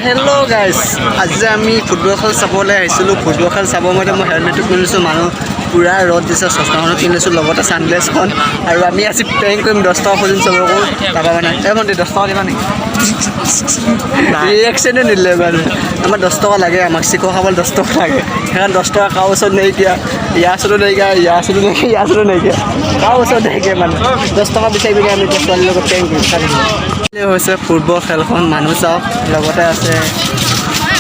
Hello' guys, আজি আমি football খেল চাবলৈ আহিছিলোঁ। ফুটবল খেল চাব মতে মই হেলমেটটো কিনিছোঁ, মানুহ পূৰা ৰ'দ দিছে, চশমাখনো কিনিছোঁ, লগতে ছানগ্লাছখন। আৰু আমি আজি পেং কৰিম 10 টকা পৰ্যন্ত চবকো। তাৰপৰা মানে এই ভণ্টি 10 টকা দিবা নেকি? ৰিয়েকশ্যনে নিদিলে মানে। আমাৰ 10 টকা লাগে, আমাক চিকো খাবলৈ 10 টকা লাগে। সেইকাৰণে 10 টকা কাৰো ওচৰত নাইকিয়া, ইয়াৰ ওচৰতো নাইকিয়া, ইয়াৰ ওচৰতো নাইকিয়া, ইয়াৰ ওচৰতো নাইকিয়া, কাৰো ওচৰত নাইকিয়া মানে। 10 টকা বিচাৰি পিনে আমি এতিয়া ছোৱালীৰ লগত পেং কৰিম। হৈছে ফুটবল খেলখন, মানুহ চাওক, লগতে আছে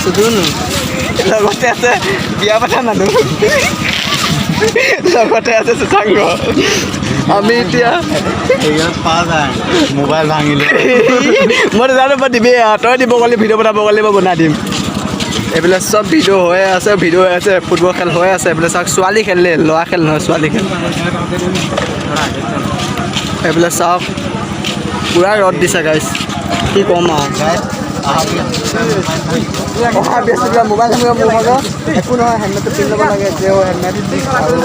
সুধুনো, লগতে আছে বিয়া পতা মানুহ, লগতে আছে সুচাংগ। আমি এতিয়া মোবাইল ভাঙিলে মই নাজানো, মই দিবি তই দিব গ'লে ভিডিঅ' বনাব গ'লে মই বনাই দিম। এইবিলাক চব ভিডিঅ' হৈ আছে, ভিডিঅ' হৈ আছে, ফুটবল খেল হৈ আছে। এইবিলাক চাওক, ছোৱালী খেল দেই, ল'ৰা খেল নহয়, ছোৱালী খেল। এইবিলাক চাওক, পূৰা ৰ'দ দিছে গাইজ, কি ক'ম আৰু। অহা ব্যস্ত মোবাইল মোৰ ভাগৰ একো নহয়, হেলমেটটো পিন্ধি ল'ব লাগে, যে হেলমেট আৰু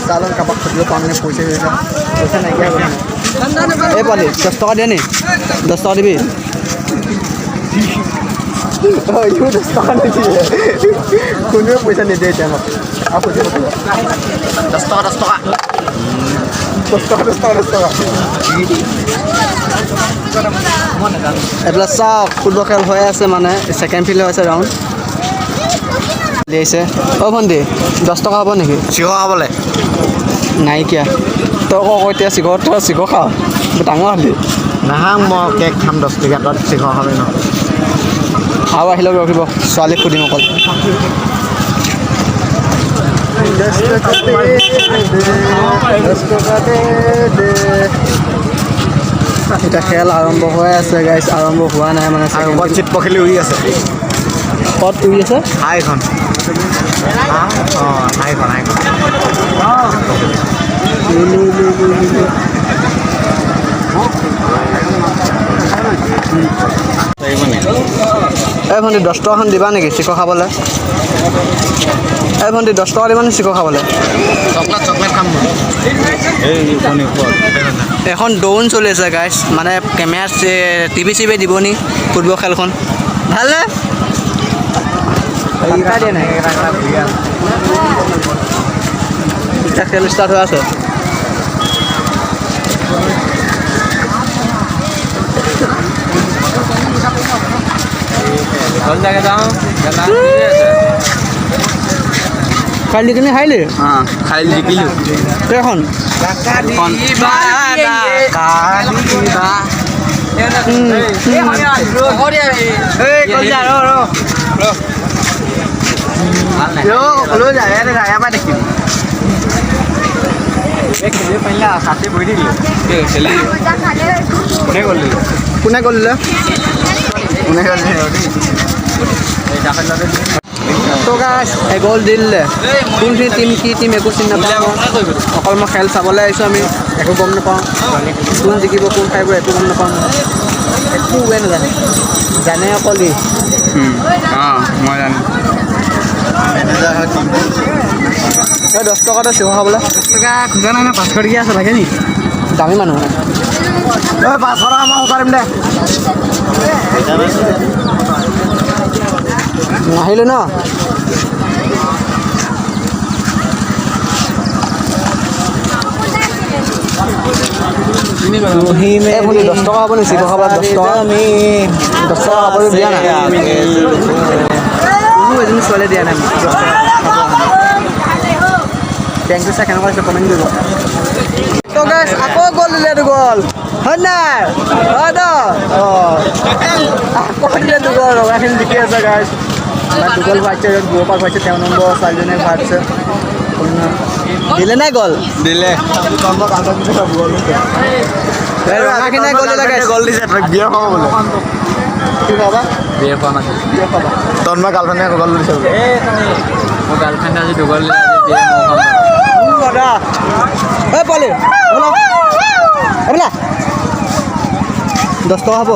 চালন কাৰোবাক সুধিব পাওঁ মানে পইচা নাইকিয়া হ'ব মানে। এই পোৱালি 10 টকা দিয়ে নি? 10 টকা দিবি? অঁ, ইও 10 টকা নিদিয়ে, কোনোৱে পইচা নিদিয়ে এতিয়া মোক। আৰু সুধিব 10 টকা 10 টকা 10 টকা 10 টকা 10 টকা। এইবিলাক চাওক, ফুটবল খেল হৈ আছে মানে, ছেকেণ্ড ফিল্ড হৈ আছে ৰাউণ্ড দিছে। অ' ভণ্টি 10 টকা হ'ব নেকি চিকো খাবলৈ? নাইকিয়া। তই কওঁ এতিয়া চিকো, তই চিকো খাওঁ, ডাঙৰ হ'লি। নাখাম, মই কেক খাম 10 টকীয়া, তই চিকো খাবি ন? আৰু আহিলে ৰখিব, ছোৱালীক সুধিম অকল। এতিয়া খেল আৰম্ভ হৈ আছে গাইজ, আৰম্ভ হোৱা নাই মানে। চিট পখিলি উৰি আছে। ক'ত উৰি আছে? হাইখন, অঁ হাইখন হাইখন। এই ভণ্টি 10 টকাখন দিবা নেকি চিকো খাবলৈ? এই ভণ্টি 10 টকা দিবা নেকি চিকো খাবলৈ? চকলেট খাম মই। এখন দৌন চলি আছে গাইজ, মানে কেমেৰা টিভি চিভি দিব নি ফুটবল খেলখন? ভালনে? দিয়ে নাই, এতিয়া খেল ষ্টাৰ্ট হৈ আছে। খাইলি কিনে খাইলি? অঁ খাইলি জিকিলোঁ। কেইখন? কোনে গ'ল দিলে? তো গাইজ এগ'ল দি দিলে। কোনখিনি টিম কি টিম একো চিনি নাপাওঁ, অকল মই খেল চাবলৈ আহিছোঁ। আমি একো গম নাপাওঁ, কোন জিকিব কোন খাইব একো গম নাপাওঁ, একোৱে নাজানে, জানে অকল ই। অঁ মই জানো। এই 10 টকাতে চিকো খাবলৈ 10 টকা খোজা নাই ন, 500 টকীয়া আছে, লাগে নি? দামী মানুহ। 500 টকা মই পাৰিম দে। নাহিলোঁ ন? এই ভণ্টি 10 টকা হ'ব নেকি চিকো খাবলৈ? 10 টকা 10 টকা খাবলৈ দিয়া নাই, কোনো এজনী ছোৱালীয়ে দিয়া নাই। 10 টকা বেংকটো চাই কেনেকুৱা হৈছে কমেণ্ট কৰিব। তো গাইজ আকৌ গ'ল দিলে, দুগল হয় নাই? হয় ন? অঁ আকৌ দিলে দুগল, ৰঙাখিনি জিকি আছে গাইজ। আমাৰ দুগল ভাইছে, গ'ৰ পৰা ভাইছে, তেওঁ নম্বৰ ছোৱালীজনীয়ে ভাইছে। দিলে নাই গ'ল? দিলে। ৰঙাখিনিয়ে গ'ল দিলে গাইজ। গ'ল দিছে, তই বিয়া খাব বোলে। কি খাবা? বিয়া খোৱা মানুহ। বিয়া খাবা? তন্ময় গাৰ্লফ্ৰেণ্ডে গ'ল দিছে বোলে। মোৰ গাৰ্লফ্ৰেণ্ডে আজি দুগল দিলে, আজি বিয়া খাব। দাদা এই পোৱালি এইবিলাক 10 টকা হ'ব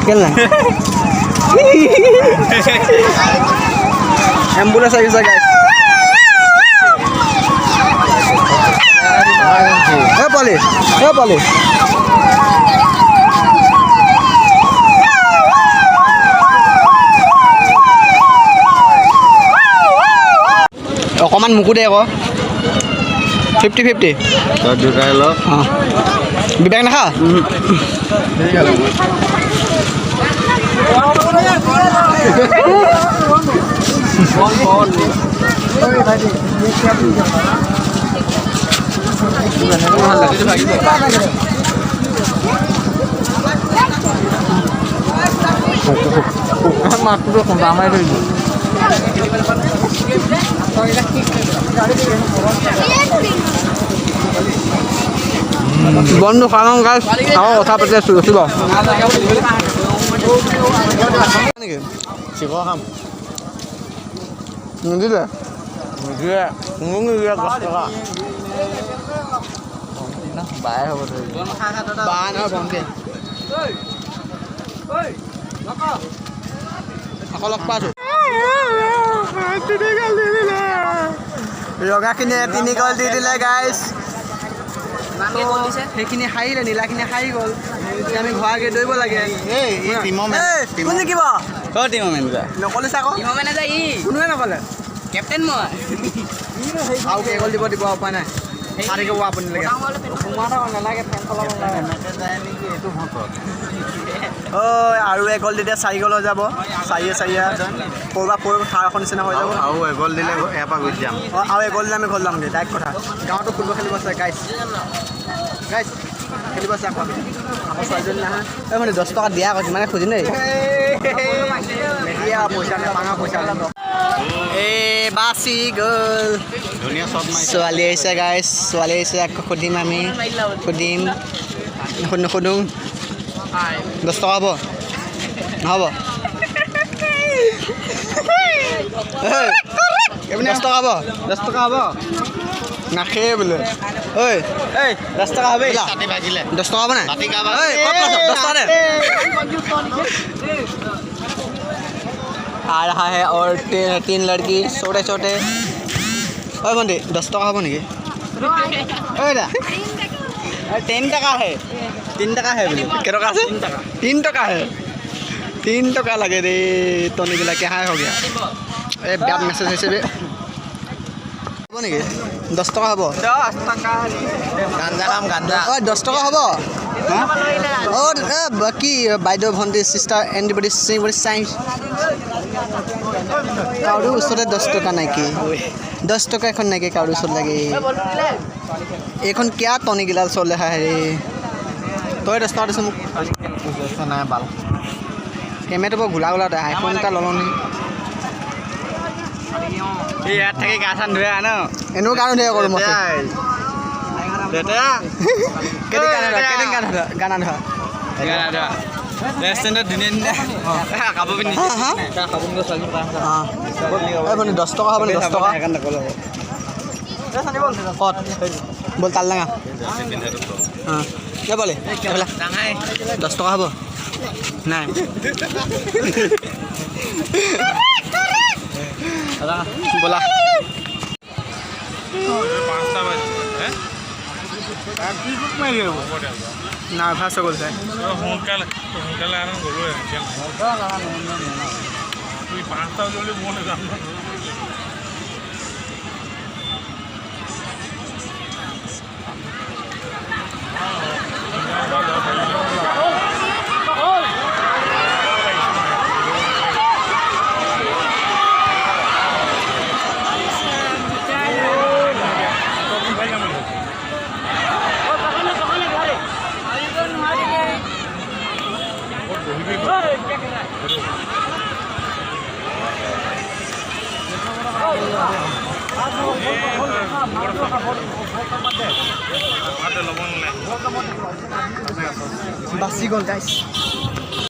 কেলে নাই? এম্বুলেঞ্চ আহিছে গাইজ। পোৱালি দুটামান মোকো দে আকৌ 50-50 তই দুটাই ল অঁ বিবেক নাখা মাছটো খুন্দা মাৰি থৈ দিলোঁ বন্ধু খাওঁ গাইছ খাওঁ কথা পাতি আছোঁ ৰখিব নেকি চিক খাম নিদিলে নিদিয়ে মোক নিদিয়ে 10 টকা বায়ে হ'ব ধৰিব বা নহয় ভণ্টি আকৌ লগ পাইছোঁ ৰগাখিনিয়ে 3 গ'ল দি দিলে গাইছ সেইখিনি হাৰিলে নীলাখিনি হাৰি গ'ল এতিয়া আমি ঘৰাকে দৌৰিব লাগে কোন জিকিব নকলিছে আকৌ কোনোৱে নকলে কেপ্টেইন মই আৰু কেইগল দিব উপায় নাই চাৰি ক'ব আপুনি নালাগে ফেন চলাব ঐ আৰু এগল দিলে 4 গ'ল হৈ যাব 4-4 ক'ৰবাত থাৰ এখন নিচিনা হৈ যাব আৰু এগল দিলে ইয়াৰ পৰা গুচি যাম অঁ আৰু এগল দিলে আমি ঘৰ যামগৈ ডাইৰেক্ট কথা গাঁৱতো ফুটবল খেলিব আছে গাইছ খেলিব আছে আকৌ আমাৰ ছোৱালীজনী নাহা এই মানে 10 টকা দিয়া আকৌ যিমানে খুজিম দেই দিয়া পইচা নেপাঙা পইচা এই বাচি গ'ল ধুনীয়া শ্বট মাৰিছে ছোৱালী আহিছে গাইছ ছোৱালী আহিছে আকৌ সুধিম আমি সুধিম নুসুধো 10 টকা হ'ব নহ'ব 10 টকা হ'ব 10 টকা হ'ব নাখেই বোলে ঐ 10 টকা হ'ব 10 টকা হ'ব নাই 10 টকা দে आ रहा है और 3 लड़की छोटे छोटे ओए बंदे 10 टका हो नहीं ओए 3 टका है 3 टका है के टका से 3 टका है 3 टका लगे रे टोनी गिला क्या हो गया ए बैड मैसेज है से हो नहीं 10 टका हो 10 टका गांजा काम गांजा ओए 10 टका हो और बाकी বাইদেউ ভণ্টি সিস্টার এনিবডি সিবডি সাইন্স কাউডু ওচৰত 10 টকা নাই কি 10 টকা এখন নাই কি কাউডু ওচৰত লাগে এখন কিয়া টনি গিলাল চলে হে তই 10 টকা দিছ মোক নাই বাল কেমেৰাটো বৰ গুলা গুলা আইফোন এটা ললনি এই ইয়াত থাকি গা চান ধুই আহ ন এনেও গানো ধেৰ কৰোঁ মই দেতা কেনেকৈ গানা ধৰা ৰেষ্টুৰেণ্টত ধুনীয়া ধুনীয়া কাপোৰ পিন্ধি এই মানে 10 টকা হ'ব 10 টকা ক'ত বল তাল ডাঙা অঁ এই বলে 10 টকা হ'ব নাই বলা নাৰ্ভাছ হৈ গ'ল চাই সোনকালে আন গ'লো তুই 5টা বজালৈ মই নাযাম বাচি গ'ল গাইছ